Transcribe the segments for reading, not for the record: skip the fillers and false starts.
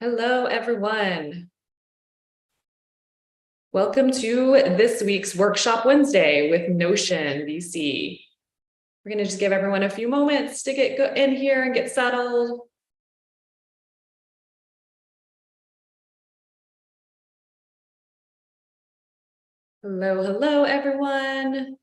Hello, everyone. Welcome to this week's Workshop Wednesday with Notion VC. We're going to just give everyone a few moments to get in here and get settled. Hello, everyone.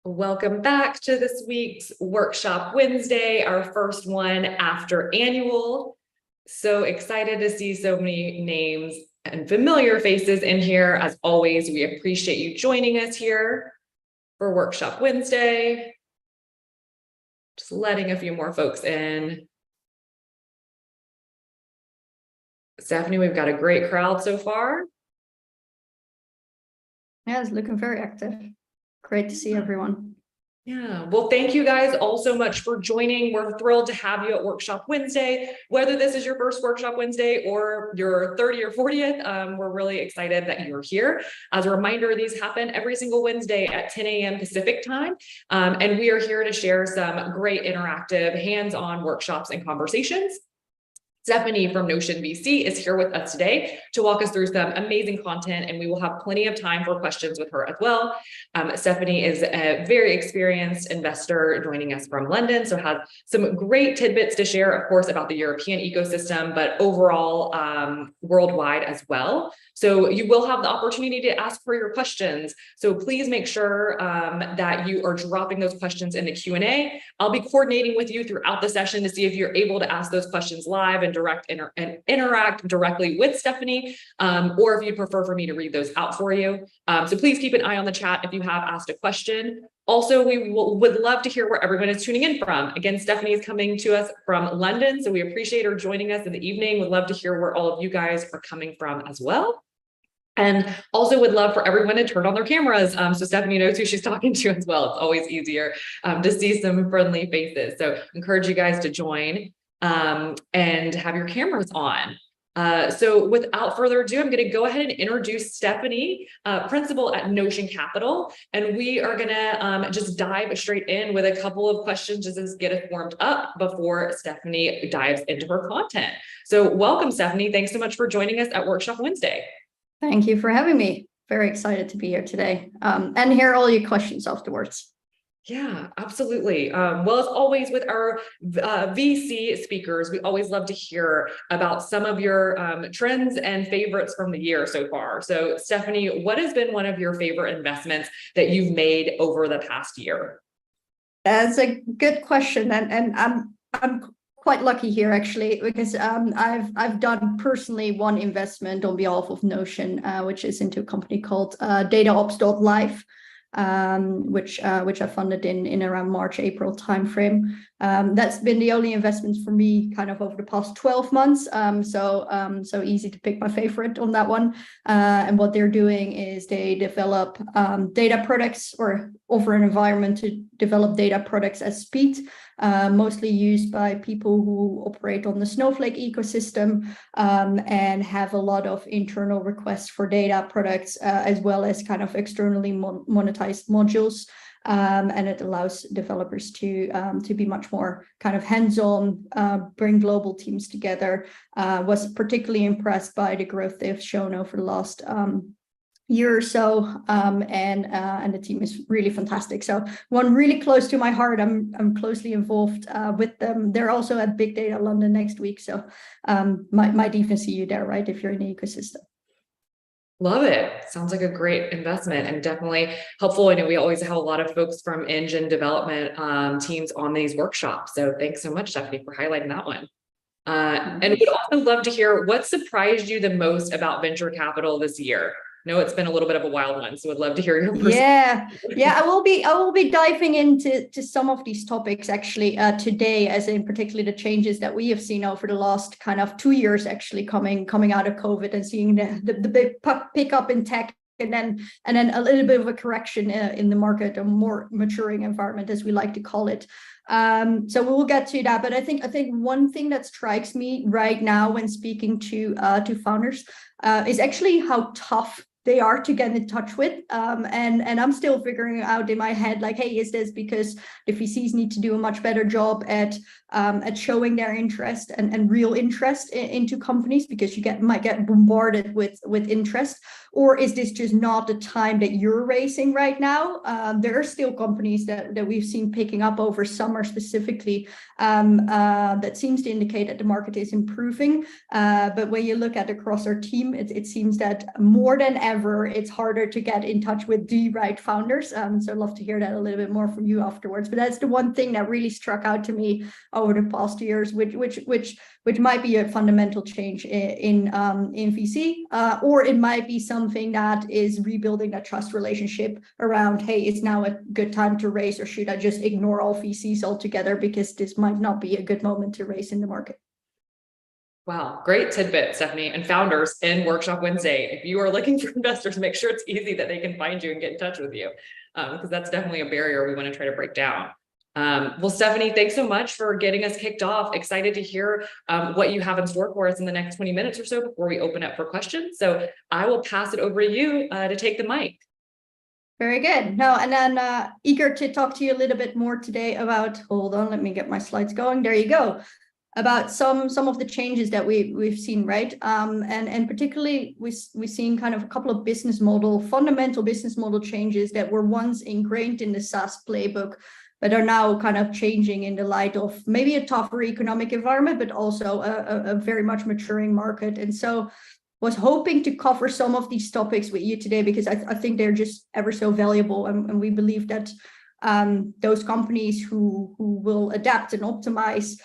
Welcome back to this week's Workshop Wednesday, our first one after annual. So excited to see so many names and familiar faces in here. As always, we appreciate you joining us here for Workshop Wednesday. Just letting a few more folks in. Stephanie, we've got a great crowd so far. Yeah, it's looking very active. Great to see everyone. Yeah, well, thank you guys all so much for joining. We're thrilled to have you at Workshop Wednesday. Whether this is your first Workshop Wednesday or your 30th or 40th, we're really excited that you're here. As a reminder, these happen every single Wednesday at 10 a.m. Pacific time. And we are here to share some great interactive hands-on workshops and conversations. Stephanie from Notion VC is here with us today to walk us through some amazing content, and we will have plenty of time for questions with her as well. Stephanie is a very experienced investor joining us from London, so has some great tidbits to share, of course, about the European ecosystem, but overall worldwide as well. So you will have the opportunity to ask her your questions. So please make sure that you are dropping those questions in the Q&A. I'll be coordinating with you throughout the session to see if you're able to ask those questions live and interact directly with Stephanie, or if you'd prefer for me to read those out for you. So please keep an eye on the chat if you have asked a question. Also, we would love to hear where everyone is tuning in from. Again, Stephanie is coming to us from London, so we appreciate her joining us in the evening. We'd love to hear where all of you guys are coming from as well. And also would love for everyone to turn on their cameras so Stephanie knows who she's talking to as well. It's always easier to see some friendly faces. So encourage you guys to join and have your cameras on. So without further ado, I'm going to go ahead and introduce Stephanie, principal at Notion Capital. And we are going to just dive straight in with a couple of questions just to get us warmed up before Stephanie dives into her content. So welcome, Stephanie. Thanks so much for joining us at Workshop Wednesday. Thank you for having me. Very excited to be here today and hear all your questions afterwards. Yeah, absolutely. Well, as always with our VC speakers, we always love to hear about some of your trends and favorites from the year so far. So Stephanie, what has been one of your favorite investments that you've made over the past year? That's a good question. And I'm quite lucky here actually, because I've done personally one investment on behalf of Notion, which is into a company called DataOps.live. Which I funded in around March, April timeframe. That's been the only investments for me kind of over the past 12 months. So easy to pick my favorite on that one. And what they're doing is they develop data products or offer an environment to develop data products at speed, mostly used by people who operate on the Snowflake ecosystem and have a lot of internal requests for data products as well as kind of externally monetized modules, and it allows developers to be much more kind of hands-on, bring global teams together. Was particularly impressed by the growth they've shown over the last year or so, and the team is really fantastic. So one really close to my heart. I'm closely involved with them. They're also at Big Data London next week, so might even see you there, right, if you're in the ecosystem. Love it. Sounds like a great investment and definitely helpful. I know we always have a lot of folks from engine development teams on these workshops. So thanks so much, Stephanie, for highlighting that one. And we'd also love to hear what surprised you the most about venture capital this year. I know it's been a little bit of a wild one, so would love to hear your perspective. Yeah. I will be diving into some of these topics actually today, as in particularly the changes that we have seen over the last kind of 2 years actually coming out of COVID and seeing the big pickup in tech. And then a little bit of a correction in the market, a more maturing environment, as we like to call it. So we will get to that. But I think one thing that strikes me right now when speaking to founders is actually how tough they are to get in touch with. And I'm still figuring out in my head, like, hey, is this because the VCs need to do a much better job at showing their interest and real interest into companies, because you might get bombarded with interest? Or is this just not the time that you're racing right now? There are still companies that we've seen picking up over summer specifically, that seems to indicate that the market is improving. But when you look at across our team, it seems that more than ever, it's harder to get in touch with the right founders. So I'd love to hear that a little bit more from you afterwards. But that's the one thing that really struck out to me over the past years, which might be a fundamental change in VC, or it might be something that is rebuilding that trust relationship around, hey, it's now a good time to raise, or should I just ignore all VCs altogether because this might not be a good moment to raise in the market? Wow, great tidbit, Stephanie. And founders in Workshop Wednesday, if you are looking for investors, make sure it's easy that they can find you and get in touch with you, because that's definitely a barrier we want to try to break down. Well, Stephanie, thanks so much for getting us kicked off. Excited to hear what you have in store for us in the next 20 minutes or so before we open up for questions. So I will pass it over to you to take the mic. Very good. No, and then eager to talk to you a little bit more today about, hold on, let me get my slides going. There you go. About some of the changes that we've seen, right? And particularly we've seen kind of a couple of fundamental business model changes that were once ingrained in the SaaS playbook, but are now kind of changing in the light of maybe a tougher economic environment, but also a very much maturing market. And so was hoping to cover some of these topics with you today, because I think they're just ever so valuable. And we believe that those companies who will adapt and optimize,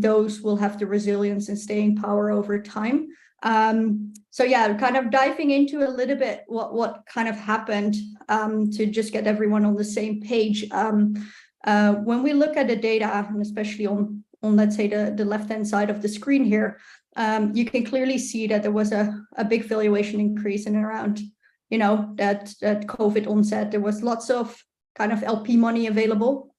those will have the resilience and staying power over time. So yeah, kind of diving into a little bit what kind of happened, to just get everyone on the same page. When we look at the data, and especially on let's say the left-hand side of the screen here, you can clearly see that there was a big valuation increase in around, that COVID onset. There was lots of kind of LP money available,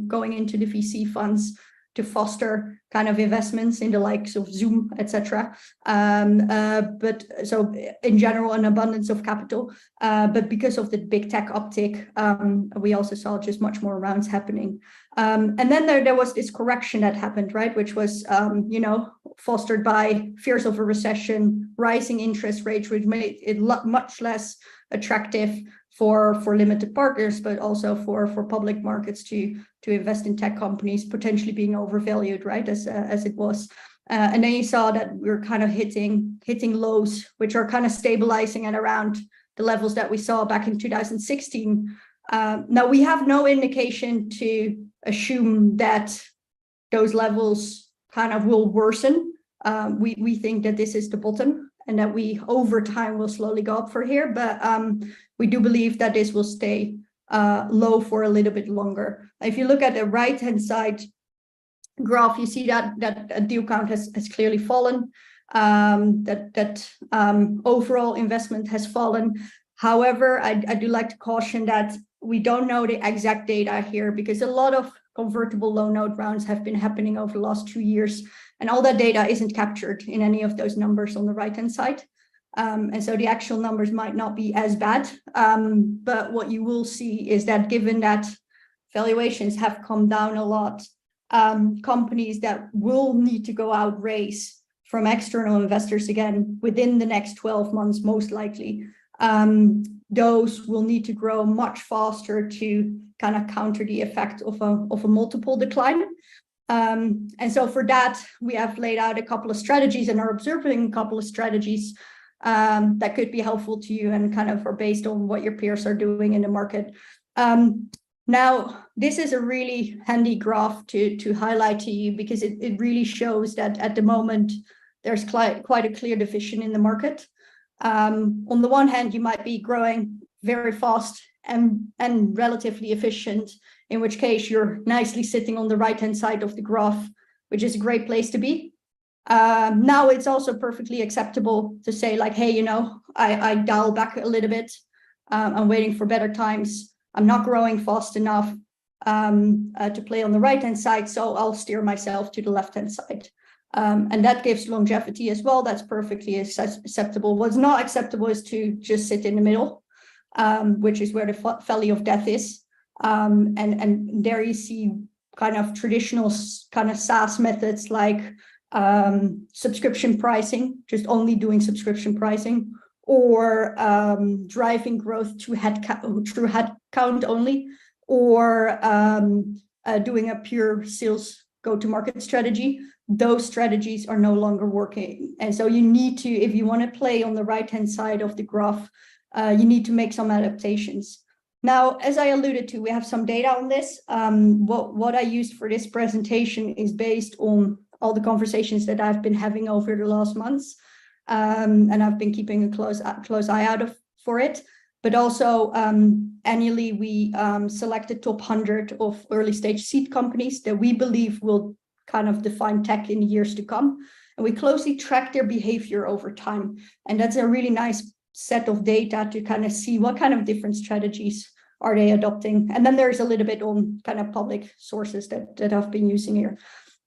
going into the VC funds to foster kind of investments in the likes of Zoom, etc. But so in general, an abundance of capital. But because of the big tech uptick, we also saw just much more rounds happening. And then there was this correction that happened, right, which was, fostered by fears of a recession, rising interest rates, which made it much less attractive for limited partners, but also for public markets to invest in tech companies, potentially being overvalued, right, as it was. And then you saw that we're kind of hitting lows, which are kind of stabilizing at around the levels that we saw back in 2016. Now we have no indication to assume that those levels kind of will worsen. We think that this is the bottom, and that we over time will slowly go up for here, but we do believe that this will stay low for a little bit longer. If you look at the right-hand side graph, you see that deal count has clearly fallen, that overall investment has fallen. However, I do like to caution that we don't know the exact data here, because a lot of convertible low note rounds have been happening over the last 2 years, and all that data isn't captured in any of those numbers on the right-hand side. And so the actual numbers might not be as bad. But what you will see is that given that valuations have come down a lot, companies that will need to go out raise from external investors again within the next 12 months, most likely, those will need to grow much faster to kind of counter the effect of a multiple decline. And so for that, we have laid out a couple of strategies and are observing a couple of strategies that could be helpful to you and kind of are based on what your peers are doing in the market. Now, this is a really handy graph to highlight to you, because it really shows that at the moment, there's quite a clear division in the market. On the one hand, you might be growing very fast and relatively efficient, in which case you're nicely sitting on the right-hand side of the graph, which is a great place to be. Now it's also perfectly acceptable to say, like, hey, I dial back a little bit. I'm waiting for better times. I'm not growing fast enough to play on the right-hand side, so I'll steer myself to the left-hand side. And that gives longevity as well. That's perfectly acceptable. What's not acceptable is to just sit in the middle, which is where the valley of death is. And there you see kind of traditional kind of SaaS methods like subscription pricing, just only doing subscription pricing, or driving growth through headcount only, or doing a pure sales go-to-market strategy. Those strategies are no longer working. And so you need to, if you want to play on the right-hand side of the graph, you need to make some adaptations. Now, as I alluded to, we have some data on this. What I used for this presentation is based on all the conversations that I've been having over the last months. And I've been keeping a close eye out for it. But also annually, we select the top 100 of early stage seed companies that we believe will kind of define tech in the years to come. And we closely track their behavior over time. And that's a really nice set of data to kind of see what kind of different strategies are they adopting. And then there's a little bit on kind of public sources that I've been using here.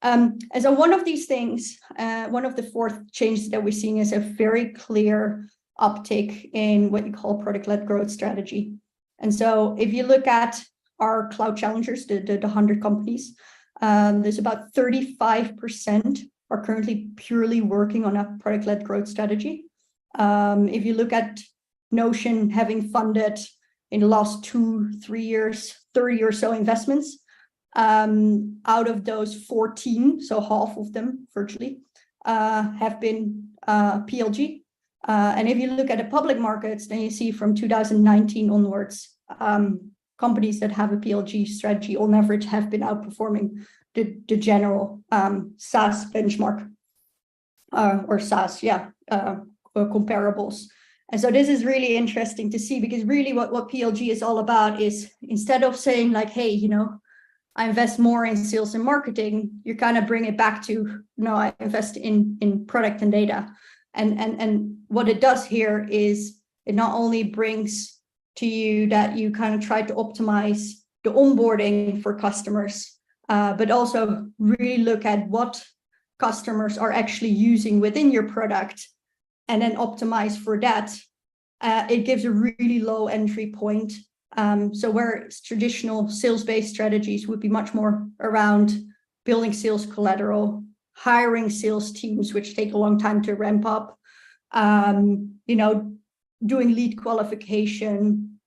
And so one of these things, one of the fourth changes that we're seeing is a very clear uptick in what you call product-led growth strategy. And so if you look at our cloud challengers, the 100 companies, there's about 35% are currently purely working on a product-led growth strategy. If you look at Notion having funded in the last 2-3 years, 30 or so investments, out of those 14, so half of them virtually, have been PLG. And if you look at the public markets, then you see from 2019 onwards, companies that have a PLG strategy on average have been outperforming the general SaaS benchmark or SaaS, comparables. And so this is really interesting to see, because really what PLG is all about is, instead of saying like, hey, you know, I invest more in sales and marketing, you kind of bring it back to, no, I invest in product and data. And what it does here is it not only brings to you that you kind of try to optimize the onboarding for customers, but also really look at what customers are actually using within your product and then optimize for that. It gives a really low entry point. So where traditional sales-based strategies would be much more around building sales collateral, hiring sales teams, which take a long time to ramp up, doing lead qualification,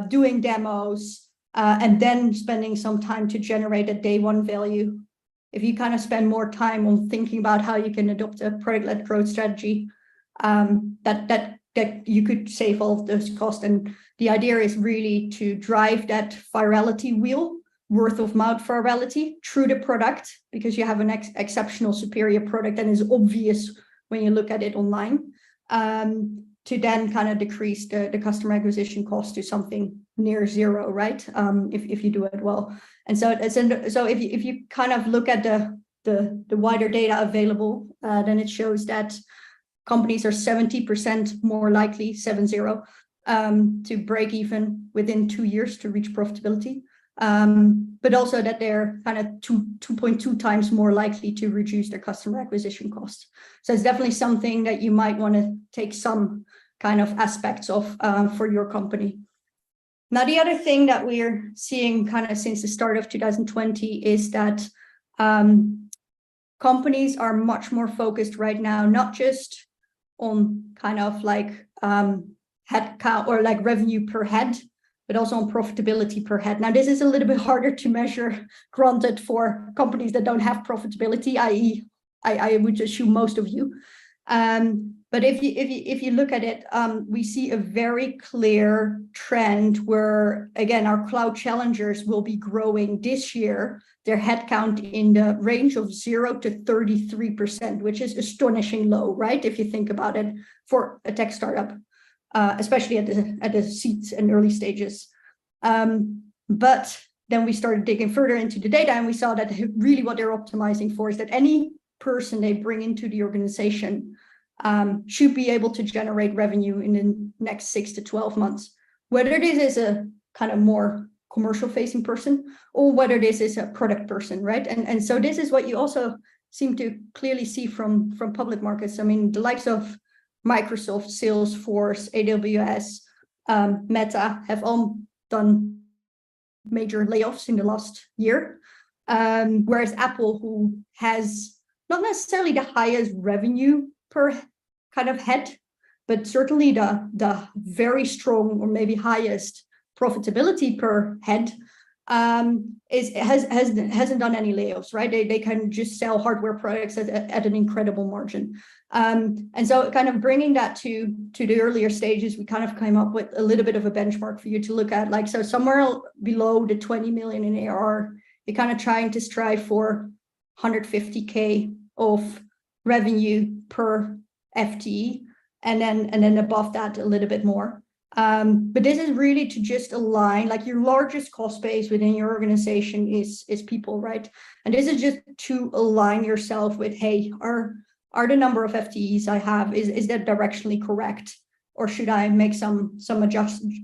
doing demos, and then spending some time to generate a day one value. If you kind of spend more time on thinking about how you can adopt a product-led growth strategy, that you could save all of those costs. And the idea is really to drive that virality wheel, word of mouth virality, through the product, because you have an exceptional superior product and is obvious when you look at it online, to then kind of decrease the customer acquisition cost to something near zero, right? If you do it well. And so if you kind of look at the wider data available, then it shows that companies are 70% more likely, 70, to break even within 2 years to reach profitability. But also that they're kind of 2.2 times more likely to reduce their customer acquisition costs. So it's definitely something that you might want to take some kind of aspects of for your company. Now, the other thing that we're seeing kind of since the start of 2020 is that companies are much more focused right now, not just on kind of like headcount or like revenue per head, but also on profitability per head. Now, this is a little bit harder to measure, granted, for companies that don't have profitability, i.e., I would assume most of you. But if you look at it, we see a very clear trend where, again, our cloud challengers will be growing this year, their headcount in the range of 0 to 33%, which is astonishing low, right? If you think about it for a tech startup, especially at the seeds and early stages. But then we started digging further into the data, and we saw that really what they're optimizing for is that any person they bring into the organization should be able to generate revenue in the next 6 to 12 months, whether this is a kind of more commercial facing person or whether this is a product person, right? And so this is what you also seem to clearly see from public markets. I mean, the likes of Microsoft, Salesforce, AWS, Meta have all done major layoffs in the last year. Whereas Apple, who has not necessarily the highest revenue per kind of head, but certainly the very strong or maybe highest profitability per head, hasn't done any layoffs, right? They can just sell hardware products at an incredible margin. And so kind of bringing that to the earlier stages, we kind of came up with a little bit of a benchmark for you to look at, like, so somewhere below the 20 million in ARR, you're kind of trying to strive for 150K of revenue per FTE, and then above that a little bit more. But this is really to just align, like, your largest cost base within your organization is people, right? And this is just to align yourself with, hey, are the number of FTEs I have, is that directionally correct? Or should I make some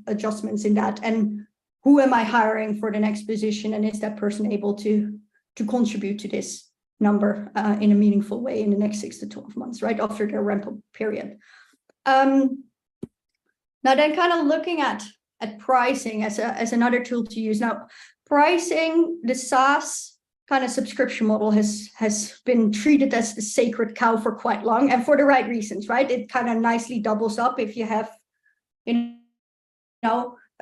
adjustments in that? And who am I hiring for the next position? And is that person able to contribute to this number in a meaningful way in the next 6 to 12 months, right? After their ramp up period. Now then, kind of looking at pricing as another tool to use. Now, pricing, the SaaS kind of subscription model has been treated as the sacred cow for quite long, and for the right reasons, right? It kind of nicely doubles up if you have,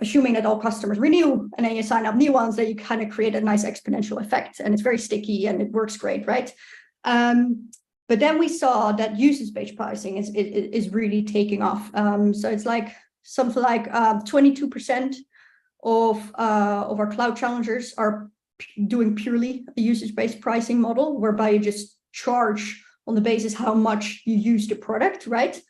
assuming that all customers renew and then you sign up new ones, that you kind of create a nice exponential effect, and it's very sticky and it works great, right? But then we saw that usage-based pricing is really taking off. So it's like something like 22% of our cloud challengers are doing purely a usage-based pricing model, whereby you just charge on the basis how much you use the product, right?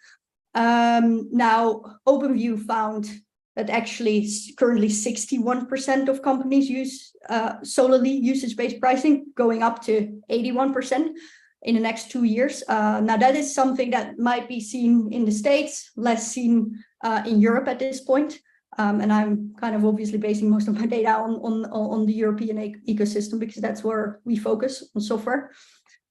Now, OpenView found that actually currently 61% of companies use solely usage-based pricing, going up to 81% in the next 2 years. Now, that is something that might be seen in the States, less seen in Europe at this point. And I'm kind of obviously basing most of my data on the European ecosystem, because that's where we focus on software.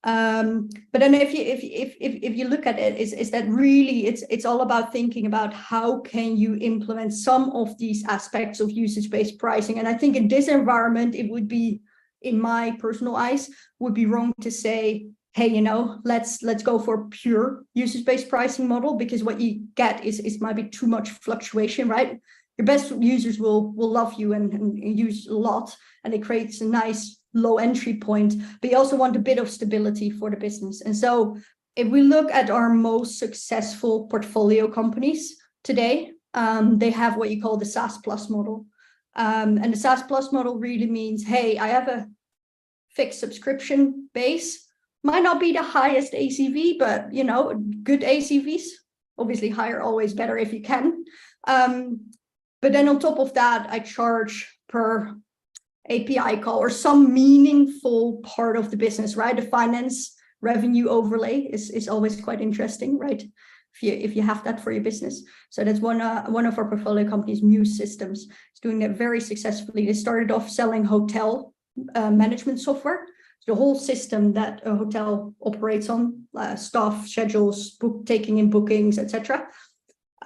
But then if you look at it, is that really it's all about thinking about how can you implement some of these aspects of usage-based pricing. And I think in this environment, it would be, in my personal eyes, would be wrong to say, hey, let's go for a pure usage-based pricing model, because what you get is might be too much fluctuation, right? Your best users will love you and use a lot, and it creates a nice low entry point, but you also want a bit of stability for the business. And so if we look at our most successful portfolio companies today, they have what you call the SaaS Plus model. And the SaaS Plus model really means, hey, I have a fixed subscription base, might not be the highest ACV, but good ACVs, obviously higher, always better if you can. But then on top of that, I charge per API call or some meaningful part of the business, right? The finance revenue overlay is always quite interesting, right? If you have that for your business. So that's one of our portfolio companies, Muse Systems, is doing that very successfully. They started off selling hotel management software. The whole system that a hotel operates on, staff, schedules, taking in bookings, etc.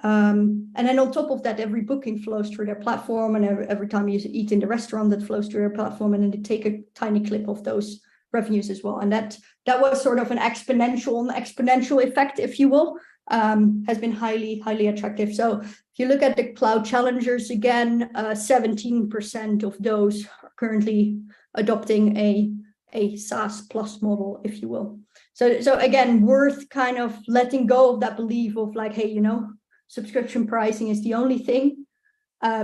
And then on top of that, every booking flows through their platform, and every time you eat in the restaurant, that flows through their platform, and then they take a tiny clip of those revenues as well. And that was sort of an exponential effect, if you will, has been highly attractive. So if you look at the cloud challengers again, 17% of those are currently adopting a SaaS Plus model, if you will. So again, worth kind of letting go of that belief of like, hey, subscription pricing is the only thing.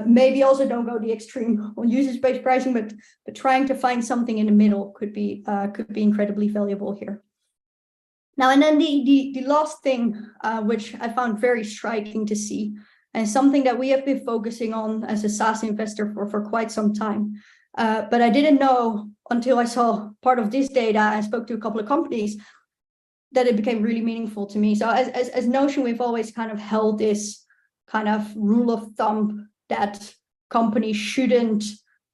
Maybe also don't go the extreme on usage-based pricing, but trying to find something in the middle could be incredibly valuable here. Now, and then the last thing, which I found very striking to see, and something that we have been focusing on as a SaaS investor for quite some time. But I didn't know until I saw part of this data and spoke to a couple of companies that it became really meaningful to me. So as Notion, we've always kind of held this kind of rule of thumb that companies shouldn't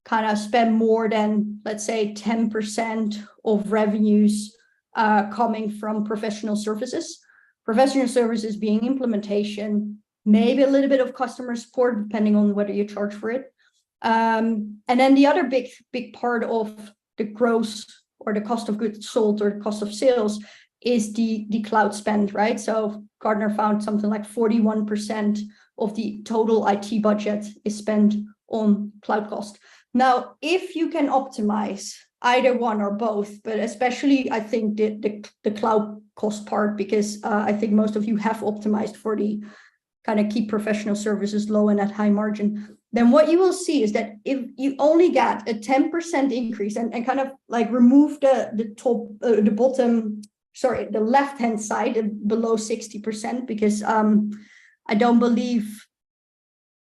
kind of spend more than, let's say, 10% of revenues coming from professional services. Professional services being implementation, maybe a little bit of customer support, depending on whether you charge for it. And then the other big part of the gross or the cost of goods sold or the cost of sales is the cloud spend, right? So Gartner found something like 41% of the total IT budget is spent on cloud cost. Now, if you can optimize either one or both, but especially I think the cloud cost part, because I think most of you have optimized for the kind of keep professional services low and at high margin, then what you will see is that if you only get a 10% increase and kind of like remove the top, the bottom, sorry, the left-hand side below 60%, because I don't believe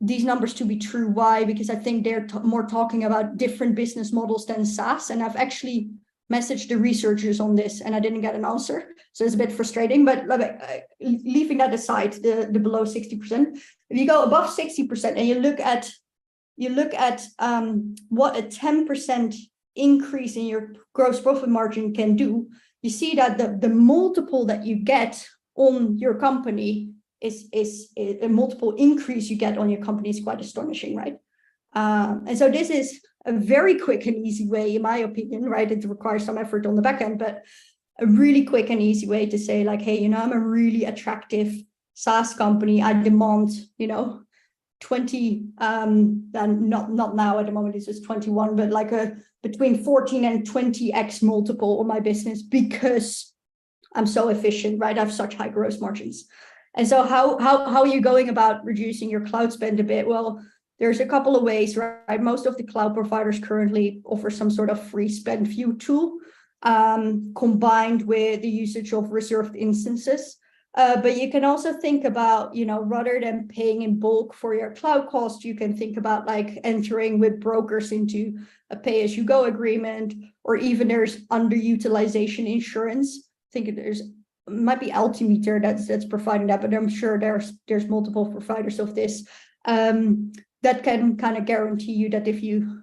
these numbers to be true. Why? Because I think they're more talking about different business models than SaaS. And I've actually messaged the researchers on this and I didn't get an answer. So it's a bit frustrating, but leaving that aside, the below 60%, if you go above 60% and you look at what a 10% increase in your gross profit margin can do, you see that the multiple that you get on your company is a multiple increase you get on your company is quite astonishing, right? And so this is a very quick and easy way, in my opinion, right? It requires some effort on the back end, but a really quick and easy way to say like, hey, I'm a really attractive SaaS company. I demand, 20, and not now at the moment, it's just 21, but like between 14 and 20x multiple on my business because I'm so efficient, right? I have such high gross margins. And so how are you going about reducing your cloud spend a bit? Well, there's a couple of ways, right? Most of the cloud providers currently offer some sort of free spend view tool, combined with the usage of reserved instances. But you can also think about, rather than paying in bulk for your cloud cost, you can think about like entering with brokers into a pay-as-you-go agreement, or even there's underutilization insurance. I think might be Altimeter that's providing that, but I'm sure there's multiple providers of this that can kind of guarantee you that if you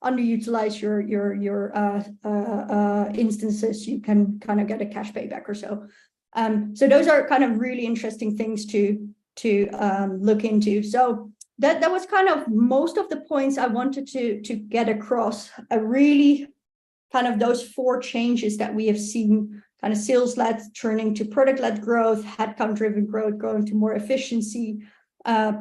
underutilize your instances, you can kind of get a cash payback or so. So those are kind of really interesting things to look into. So that was kind of most of the points I wanted to get across. I really kind of those 4 changes that we have seen, kind of sales-led turning to product-led growth, headcount-driven growth going to more efficiency.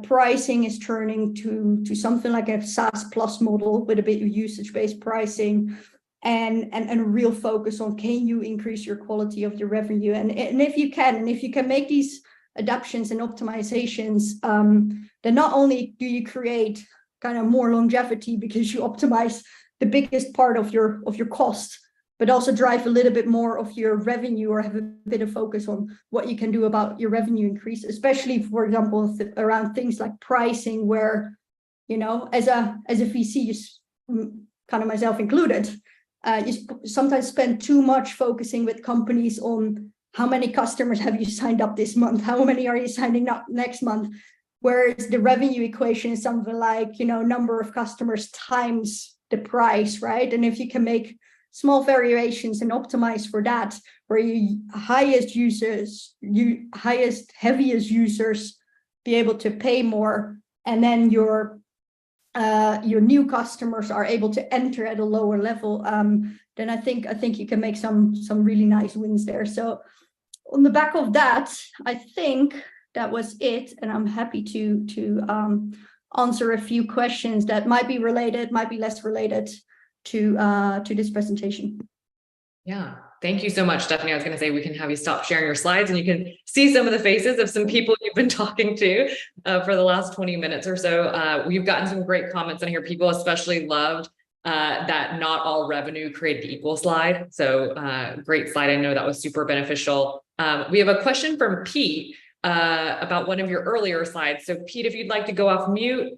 Pricing is turning to something like a SaaS plus model with a bit of usage-based pricing, and a real focus on can you increase your quality of your revenue, and if you can make these adaptations and optimizations, then not only do you create kind of more longevity because you optimize the biggest part of your cost, but also drive a little bit more of your revenue, or have a bit of focus on what you can do about your revenue increase, especially, for example, around things like pricing, where, as a VC, kind of myself included, you sometimes spend too much focusing with companies on how many customers have you signed up this month, how many are you signing up next month, whereas the revenue equation is something like, number of customers times the price, right? And if you can make small variations and optimize for that, where you heaviest users be able to pay more, and then your new customers are able to enter at a lower level, then I think you can make some really nice wins there. So on the back of that, I think that was it, and I'm happy to answer a few questions that might be related, might be less related to this presentation. Yeah, thank you so much, Stephanie. I was going to say we can have you stop sharing your slides and you can see some of the faces of some people you've been talking to for the last 20 minutes or so. We've gotten some great comments on here. People especially loved that not all revenue created equal slide. So great slide. I know that was super beneficial. We have a question from Pete about one of your earlier slides. So Pete, if you'd like to go off mute,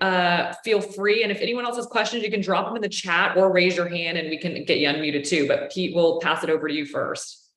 feel free. And if anyone else has questions, you can drop them in the chat or raise your hand and we can get you unmuted too. But Pete, we'll pass it over to you first.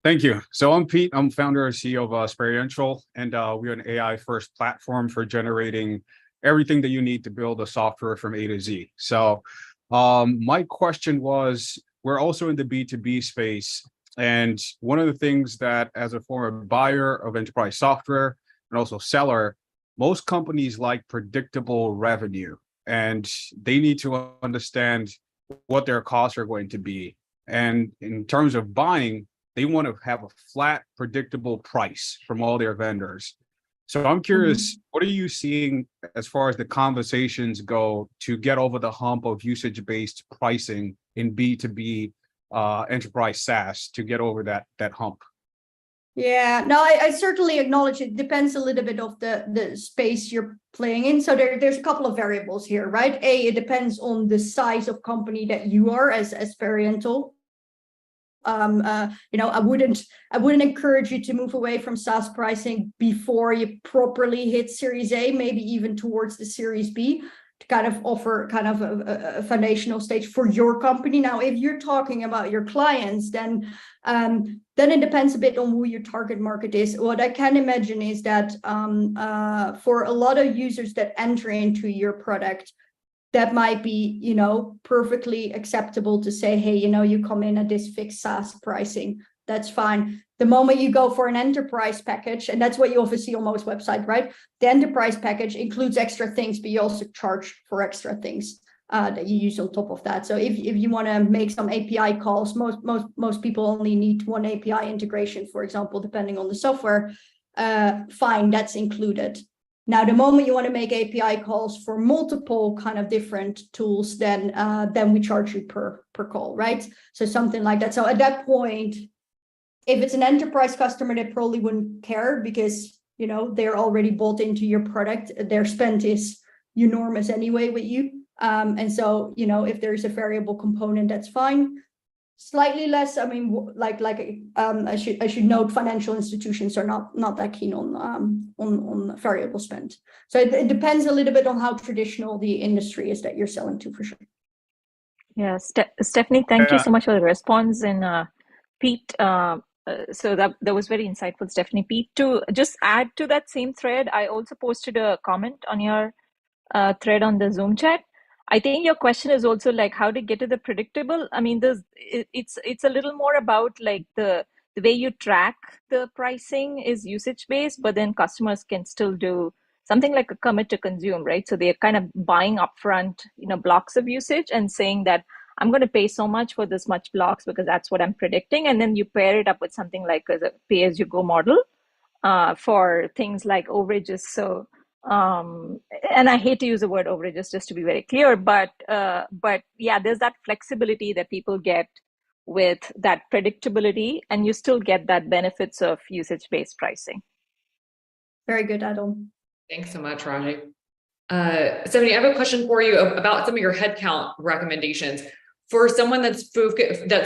Thank you. So I'm Pete. I'm founder and CEO of Experiential, and we're an AI-first platform for generating everything that you need to build a software from A to Z. So my question was, we're also in the B2B space. And one of the things that, as a former buyer of enterprise software and also seller, most companies like predictable revenue, and they need to understand what their costs are going to be. And in terms of buying, they want to have a flat, predictable price from all their vendors. So I'm curious, what are you seeing as far as the conversations go to get over the hump of usage-based pricing in B2B enterprise SaaS, to get over that hump? Yeah, no, I certainly acknowledge it depends a little bit of the space you're playing in. So there's a couple of variables here, right? It depends on the size of company that you are as Experiential. I wouldn't encourage you to move away from SaaS pricing before you properly hit Series A, maybe even towards the Series B, to kind of offer kind of a foundational stage for your company. Now, if you're talking about your clients, then it depends a bit on who your target market is. What I can imagine is that for a lot of users that enter into your product, that might be, perfectly acceptable to say, hey, you come in at this fixed SaaS pricing. That's fine. The moment you go for an enterprise package, and that's what you often see on most websites, right? The enterprise package includes extra things, but you also charge for extra things that you use on top of that. So if you want to make some API calls, most people only need one API integration, for example, depending on the software. Fine, that's included. Now, the moment you want to make API calls for multiple kind of different tools, then we charge you per call, right? So something like that. So at that point, if it's an enterprise customer, they probably wouldn't care because, they're already bought into your product. Their spend is enormous anyway with you. And so, if there's a variable component, that's fine. Slightly less. I mean, I should note, financial institutions are not that keen on variable spend. So it depends a little bit on how traditional the industry is that you're selling to, for sure. Yeah, Stephanie, thank you so much for the response. And Pete, so that was very insightful, Stephanie. Pete, to just add to that same thread, I also posted a comment on your thread on the Zoom chat. I think your question is also like how to get to the predictable. I mean, it's a little more about like the way you track the pricing is usage based, but then customers can still do something like a commit to consume, right? So they're kind of buying upfront, blocks of usage and saying that I'm going to pay so much for this much blocks because that's what I'm predicting. And then you pair it up with something like a pay as you go model for things like overages. So and I hate to use the word overages, just to be very clear, but yeah, there's that flexibility that people get with that predictability, and you still get that benefits of usage-based pricing. Very good add-on. Thanks so much, Raji. Stephanie, I have a question for you about some of your headcount recommendations. For someone that's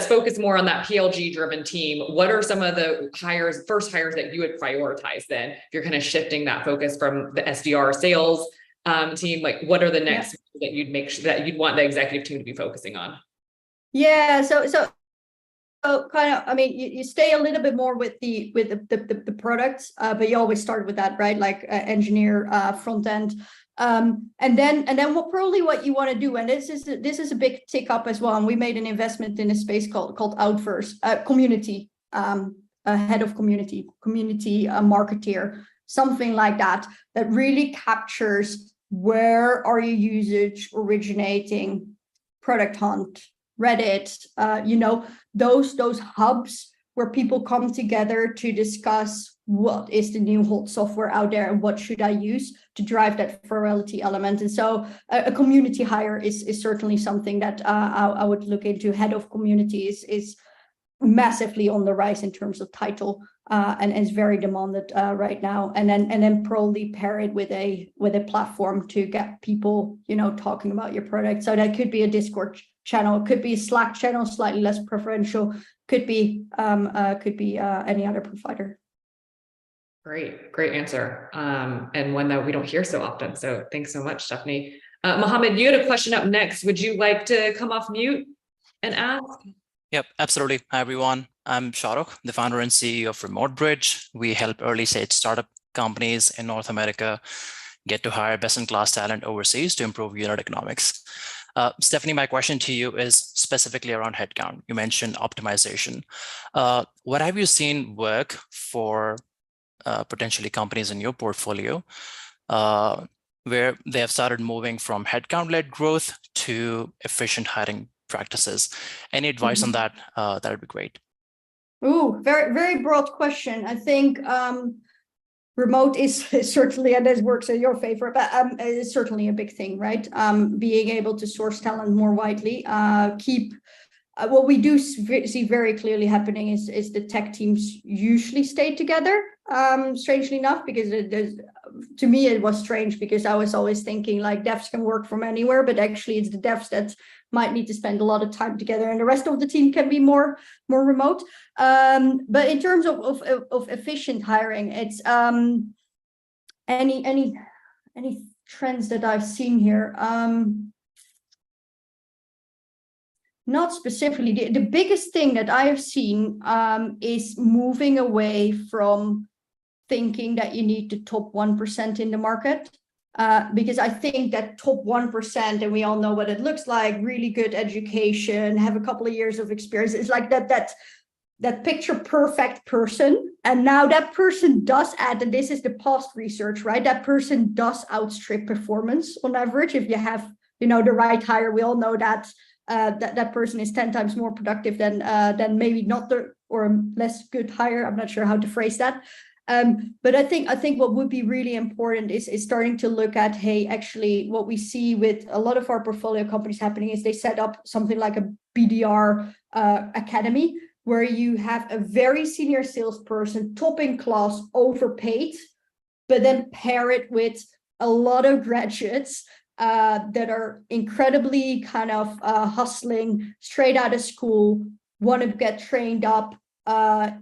focused more on that PLG-driven team, what are some of the first hires that you would prioritize then? If you're kind of shifting that focus from the SDR sales team, like what are the next that you'd make sure that you'd want the executive team to be focusing on? Yeah, so kind of, I mean, you stay a little bit more with the products, but you always start with that, right? Like engineer, front end. And then what you want to do, and this is a big tick up as well. And we made an investment in a space called Outverse, community, head of community marketeer, something like that really captures where are your usage originating, Product Hunt, Reddit, those hubs where people come together to discuss what is the new hot software out there and what should I use to drive that virality element. And so a community hire is certainly something that I would look into. Head of community is massively on the rise in terms of title and is very demanded right now. And then probably pair it with a platform to get people, talking about your product. So that could be a Discord channel, could be a Slack channel, slightly less preferential, could be any other provider. Great answer. And one that we don't hear so often. So thanks so much, Stephanie. Mohammed, you had a question up next. Would you like to come off mute and ask? Yep, absolutely. Hi, everyone. I'm Shahrukh, the founder and CEO of Remote Bridge. We help early stage startup companies in North America get to hire best-in-class talent overseas to improve unit economics. Stephanie, my question to you is specifically around headcount. You mentioned optimization. What have you seen work for potentially companies in your portfolio where they have started moving from headcount-led growth to efficient hiring practices? Any advice on that? That would be great. Ooh, very, very broad question. I think remote is certainly, and this works in your favor, but it's certainly a big thing, right? Being able to source talent more widely, what we do see very clearly happening is the tech teams usually stay together, strangely enough, because to me, it was strange because I was always thinking like devs can work from anywhere, but actually it's the devs that might need to spend a lot of time together and the rest of the team can be more remote. But in terms of efficient hiring, it's any trends that I've seen here. Not specifically. The biggest thing that I have seen is moving away from thinking that you need the top 1% in the market. Because I think that top 1%, and we all know what it looks like, really good education, have a couple of years of experience. It's like that picture perfect person. And now that person does add, and this is the past research, right? That person does outstrip performance on average. If you have, the right hire, we all know that that person is 10 times more productive than maybe not or less good hire. I'm not sure how to phrase that. But I think what would be really important is starting to look at, hey, actually what we see with a lot of our portfolio companies happening is they set up something like a BDR academy, where you have a very senior salesperson, top in class, overpaid, but then pair it with a lot of graduates that are incredibly kind of hustling straight out of school, want to get trained up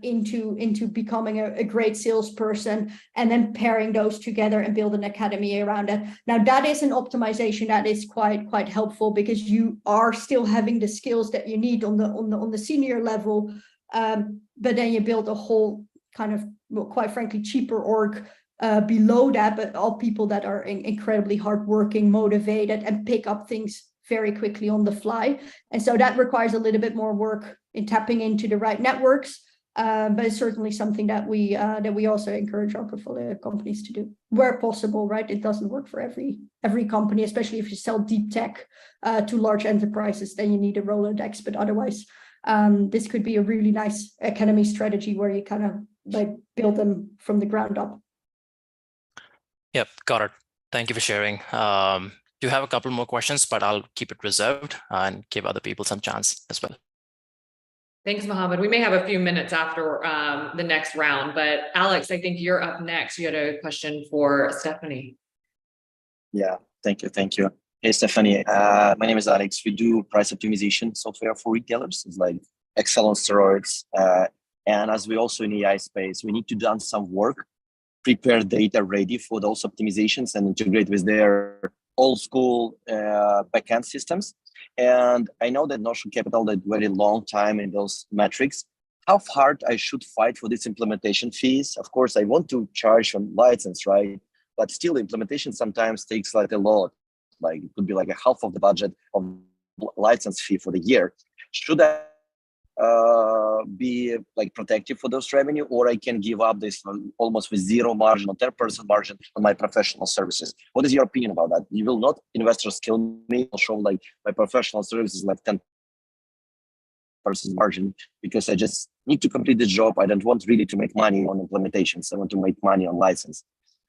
into becoming a great salesperson, and then pairing those together and build an academy around it. Now that is an optimization that is quite helpful, because you are still having the skills that you need on the senior level, but then you build a whole kind of, well, quite frankly, cheaper org below that, but all people that are incredibly hardworking, motivated, and pick up things very quickly on the fly. And so that requires a little bit more work in tapping into the right networks, but it's certainly something that we also encourage our portfolio companies to do where possible, right? It doesn't work for every company, especially if you sell deep tech to large enterprises, then you need a Rolodex, but otherwise this could be a really nice academy strategy where you kind of like build them from the ground up. Yep, got it. Thank you for sharing. Do have a couple more questions, but I'll keep it reserved and give other people some chance as well. Thanks, Mohammed. We may have a few minutes after the next round, but Alex, I think you're up next. You had a question for Stephanie. Yeah, thank you. Hey, Stephanie, my name is Alex. We do price optimization software for retailers. It's like Excel on steroids. And as we also in the AI space, we need to do some work, prepare data ready for those optimizations and integrate with their old school backend systems. And I know that Notion Capital did very long time in those metrics. How hard I should fight for these implementation fees? Of course, I want to charge on license, right? But still, implementation sometimes takes like a lot. Like it could be like a half of the budget of license fee for the year. Should I be like protective for those revenue, or I can give up this almost with zero margin or 10% margin on my professional services? What is your opinion about that? You will not investors kill me? I'll show like my professional services like 10% margin because I just need to complete the job. I don't want really to make money on implementations. I want to make money on license.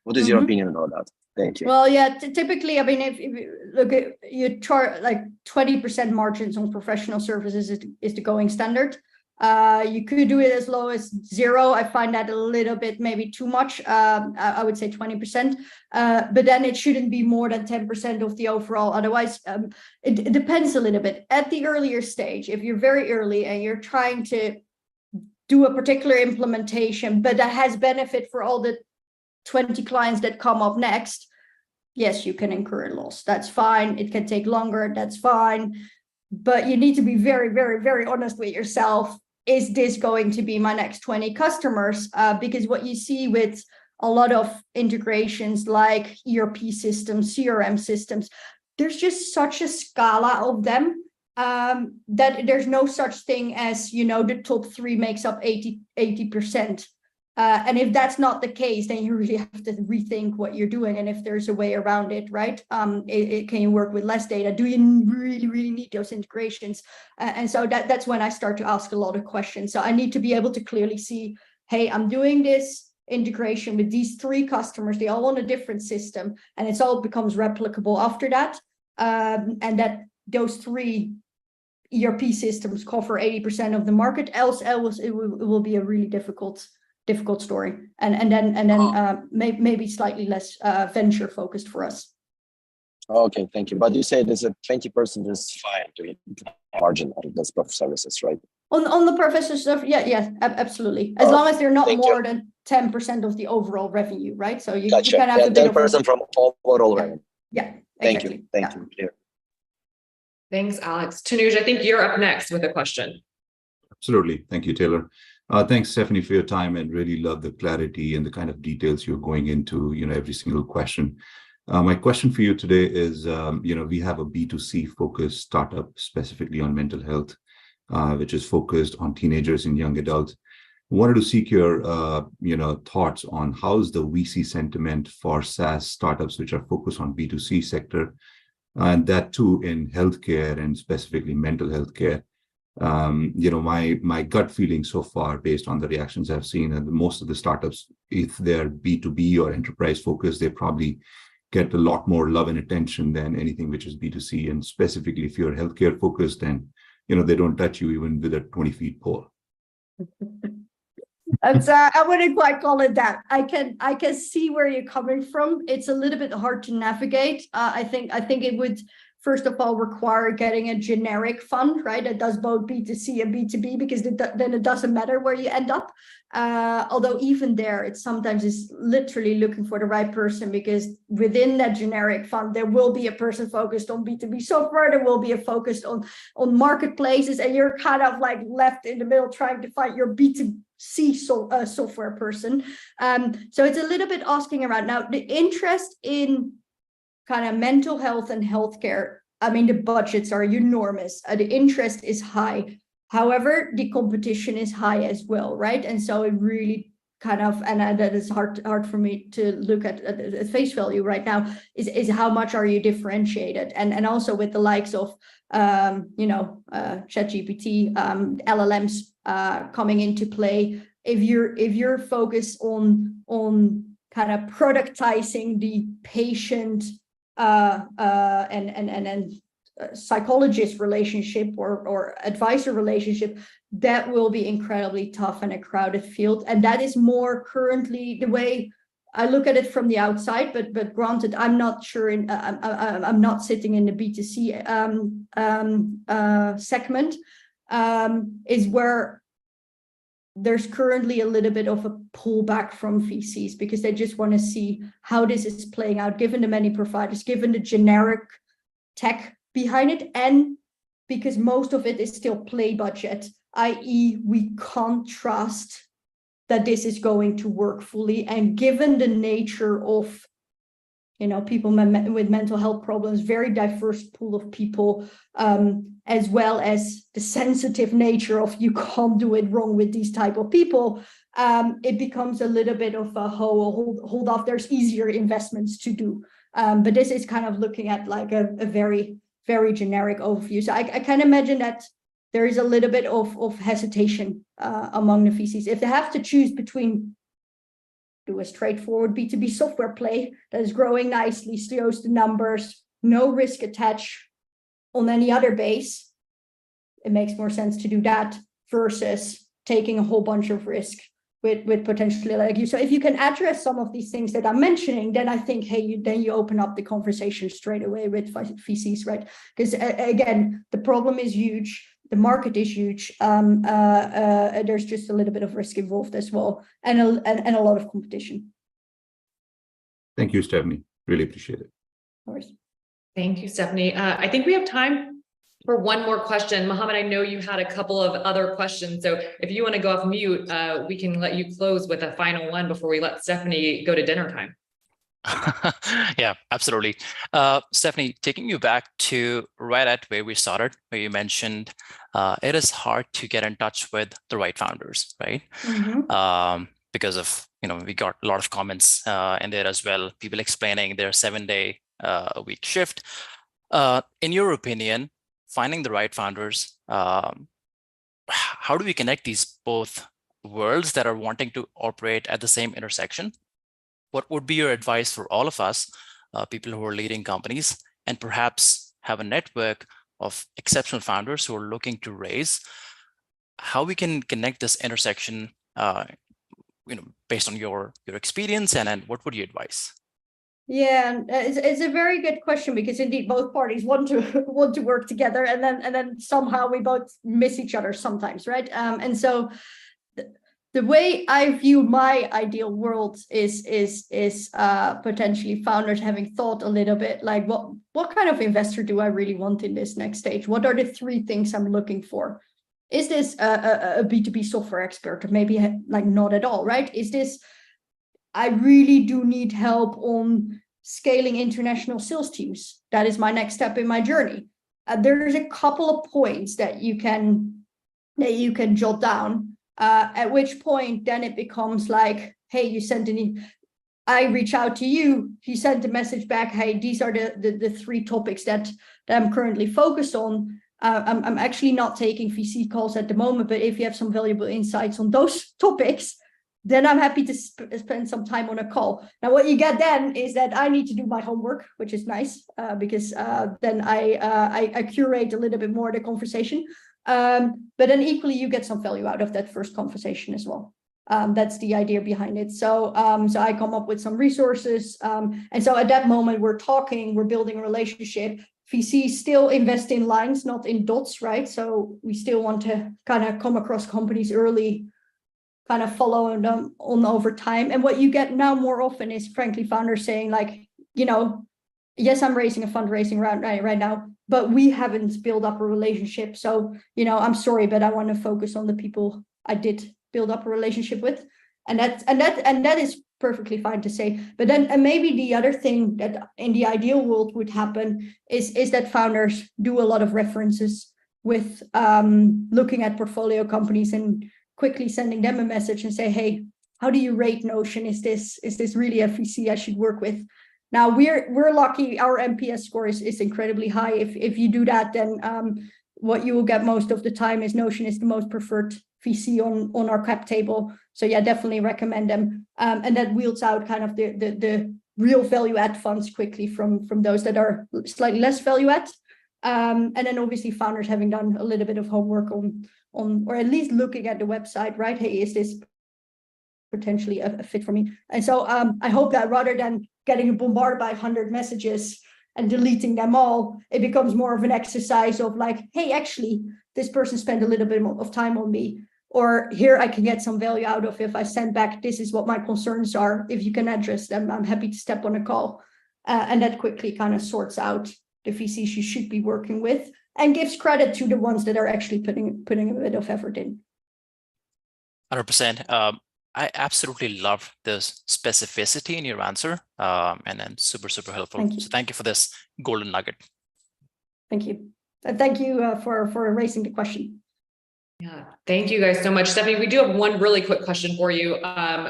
What is your opinion about that? Thank you. Well, yeah, typically, I mean, if you look at, you charge like 20% margins on professional services is the going standard. You could do it as low as 0. I find that a little bit maybe too much. I would say 20%, but then it shouldn't be more than 10% of the overall. Otherwise, it depends a little bit. At the earlier stage, if you're very early and you're trying to do a particular implementation, but that has benefit for all the 20 clients that come up next, yes, you can incur a loss. That's fine. It can take longer. That's fine. But you need to be very, very, very honest with yourself. Is this going to be my next 20 customers? Because what you see with a lot of integrations like ERP systems, CRM systems, there's just such a scala of them that there's no such thing as, the top 3 makes up 80%. And if that's not the case, then you really have to rethink what you're doing. And if there's a way around it, right? Can you work with less data? Do you really, really need those integrations? And so that's when I start to ask a lot of questions. So I need to be able to clearly see, hey, I'm doing this integration with these 3 customers. They all want a different system, and it's all becomes replicable after that. And that those 3 ERP systems cover 80% of the market. Else it will be a really difficult story, and then maybe slightly less venture focused for us. Okay, thank you. But you say there's a 20% is fine to margin on those prof services, right? On the professor stuff, yeah, absolutely. As long as they're not more than 10% of the overall revenue, right? So you can have a bit of 10% from overall revenue. Yeah, thank exactly. you. Thank you. Clear. Thanks, Alex. Tanuj, I think you're up next with a question. Absolutely. Thank you, Taylor. Thanks, Stephanie, for your time, and really love the clarity and the kind of details you're going into, every single question. My question for you today is, we have a B2C focused startup specifically on mental health, which is focused on teenagers and young adults. Wanted to seek your, thoughts on how's the VC sentiment for SaaS startups, which are focused on B2C sector, and that too in healthcare and specifically mental health care. My gut feeling so far, based on the reactions I've seen, and most of the startups, if they're B2B or enterprise focused, they probably get a lot more love and attention than anything which is B2C. And specifically, if you're healthcare focused, then they don't touch you even with a 20-foot pole. That's I wouldn't quite call it that. I can see where you're coming from. It's a little bit hard to navigate. I think it would first of all require getting a generic fund, right? That does both B2C and B2B, because then it doesn't matter where you end up. Although even there, it sometimes is literally looking for the right person, because within that generic fund, there will be a person focused on B2B software, there will be a focus on marketplaces, and you're kind of like left in the middle trying to find your B2C software person. So it's a little bit asking around. Now, the interest in kind of mental health and healthcare, I mean, the budgets are enormous. The interest is high. However, the competition is high as well, right? And so it really kind of, and that is hard for me to look at face value right now, is how much are you differentiated? And also with the likes of, ChatGPT, LLMs coming into play. If you're focused on kind of productizing the patient and psychologist relationship or advisor relationship, that will be incredibly tough in a crowded field. And that is more currently the way I look at it from the outside, but granted, I'm not sure, I'm not sitting in the B2C segment, is where there's currently a little bit of a pullback from VCs, because they just want to see how this is playing out, given the many providers, given the generic tech behind it, and because most of it is still play budget, i.e. we can't trust that this is going to work fully. And given the nature of, people with mental health problems, very diverse pool of people, as well as the sensitive nature of you can't do it wrong with these type of people, it becomes a little bit of a hold off. There's easier investments to do. But this is kind of looking at like a very, very generic overview. So I can imagine that there is a little bit of hesitation among the VCs. If they have to choose between do a straightforward B2B software play that is growing nicely, shows the numbers, no risk attached on any other base, it makes more sense to do that versus taking a whole bunch of risk with potentially like you. So if you can address some of these things that I'm mentioning, then I think, hey, you open up the conversation straight away with VCs, right? Because again, the problem is huge. The market is huge. There's just a little bit of risk involved as well, and a lot of competition. Thank you, Stephanie. Really appreciate it. Of course. Thank you, Stephanie. I think we have time for one more question. Mohammed, I know you had a couple of other questions, so if you want to go off mute, we can let you close with a final one before we let Stephanie go to dinner time. Yeah, absolutely. Stephanie, taking you back to right at where we started, where you mentioned it is hard to get in touch with the right founders, right? Because of, we got a lot of comments in there as well, people explaining their 7-day a week shift. In your opinion, finding the right founders, how do we connect these both worlds that are wanting to operate at the same intersection? What would be your advice for all of us, people who are leading companies and perhaps have a network of exceptional founders who are looking to raise, how we can connect this intersection, based on your experience, and what would you advise? Yeah, it's a very good question, because indeed both parties want to work together, and then somehow we both miss each other sometimes, right? And so the way I view my ideal world is potentially founders having thought a little bit like, what kind of investor do I really want in this next stage? What are the 3 things I'm looking for? Is this a B2B software expert? Or maybe like not at all, right? Is this, I really do need help on scaling international sales teams. That is my next step in my journey. There's a couple of points that you can jot down. At which point then it becomes like, hey, you sent I reach out to you, you sent a message back, hey, these are the 3 topics that I'm currently focused on. I'm actually not taking VC calls at the moment, but if you have some valuable insights on those topics, then I'm happy to spend some time on a call. Now, what you get then is that I need to do my homework, which is nice, because then I curate a little bit more the conversation. But then equally, you get some value out of that first conversation as well. That's the idea behind it. So I come up with some resources. And so at that moment, we're talking, we're building a relationship. VCs still invest in lines, not in dots, right? So we still want to kind of come across companies early, kind of follow them on over time. And what you get now more often is, frankly, founders saying like, yes, I'm raising a fundraising round right now, but we haven't built up a relationship. So, I'm sorry, but I want to focus on the people I did build up a relationship with. And that is perfectly fine to say. But then, and maybe the other thing that in the ideal world would happen is that founders do a lot of references with looking at portfolio companies and quickly sending them a message and say, hey, how do you rate Notion? Is this really a VC I should work with? Now we're lucky, our NPS score is incredibly high. If you do that, then what you will get most of the time is Notion is the most preferred VC on our cap table. So yeah, definitely recommend them. And that wields out kind of the real value add funds quickly from those that are slightly less value add. And then obviously founders having done a little bit of homework on or at least looking at the website, right? Hey, is this potentially a fit for me? And so I hope that rather than getting bombarded by 100 messages and deleting them all, it becomes more of an exercise of like, hey, actually, this person spent a little bit of time on me, or here I can get some value out of if I send back, this is what my concerns are. If you can address them, I'm happy to step on a call. And that quickly kind of sorts out the VCs you should be working with and gives credit to the ones that are actually putting a bit of effort in. 100%. I absolutely love this specificity in your answer, and then super helpful. Thank you. So thank you for this golden nugget. Thank you. And thank you for raising the question. Yeah, thank you guys so much. Stephanie, we do have one really quick question for you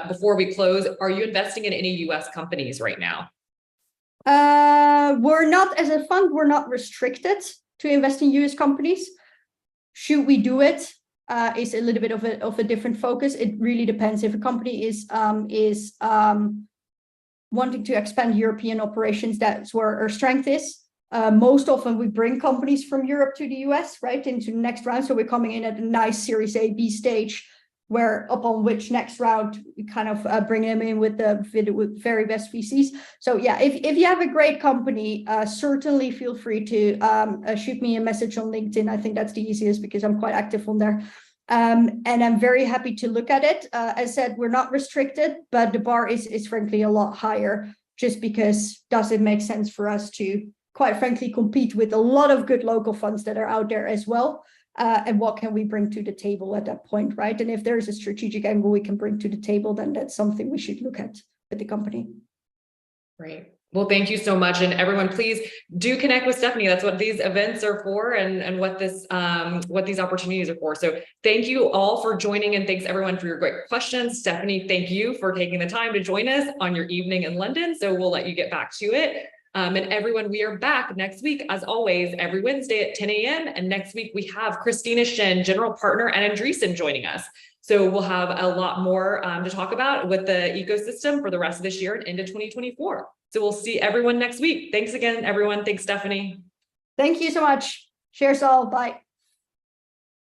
before we close. Are you investing in any US companies right now? We're not, as a fund, we're not restricted to invest in US companies. Should we do it? Is a little bit of a different focus. It really depends. If a company is wanting to expand European operations, that's where our strength is. Most often we bring companies from Europe to the US, right, into the next round. So we're coming in at a nice Series A, B stage, where upon which next round we kind of bring them in with the very best VCs. So yeah, if you have a great company, certainly feel free to shoot me a message on LinkedIn. I think that's the easiest because I'm quite active on there. And I'm very happy to look at it. As I said, we're not restricted, but the bar is frankly a lot higher, just because does it make sense for us to, quite frankly, compete with a lot of good local funds that are out there as well. And what can we bring to the table at that point, right? And if there's a strategic angle we can bring to the table, then that's something we should look at with the company. Great. Well, thank you so much. And everyone, please do connect with Stephanie. That's what these events are for, and what these opportunities are for. So thank you all for joining, and thanks everyone for your great questions. Stephanie, thank you for taking the time to join us on your evening in London. So we'll let you get back to it. And everyone, we are back next week, as always, every Wednesday at 10 a.m. And next week we have Christina Shin, General Partner at Andreessen, joining us. So we'll have a lot more to talk about with the ecosystem for the rest of this year and into 2024. So we'll see everyone next week. Thanks again, everyone. Thanks, Stephanie. Thank you so much. Cheers all. Bye.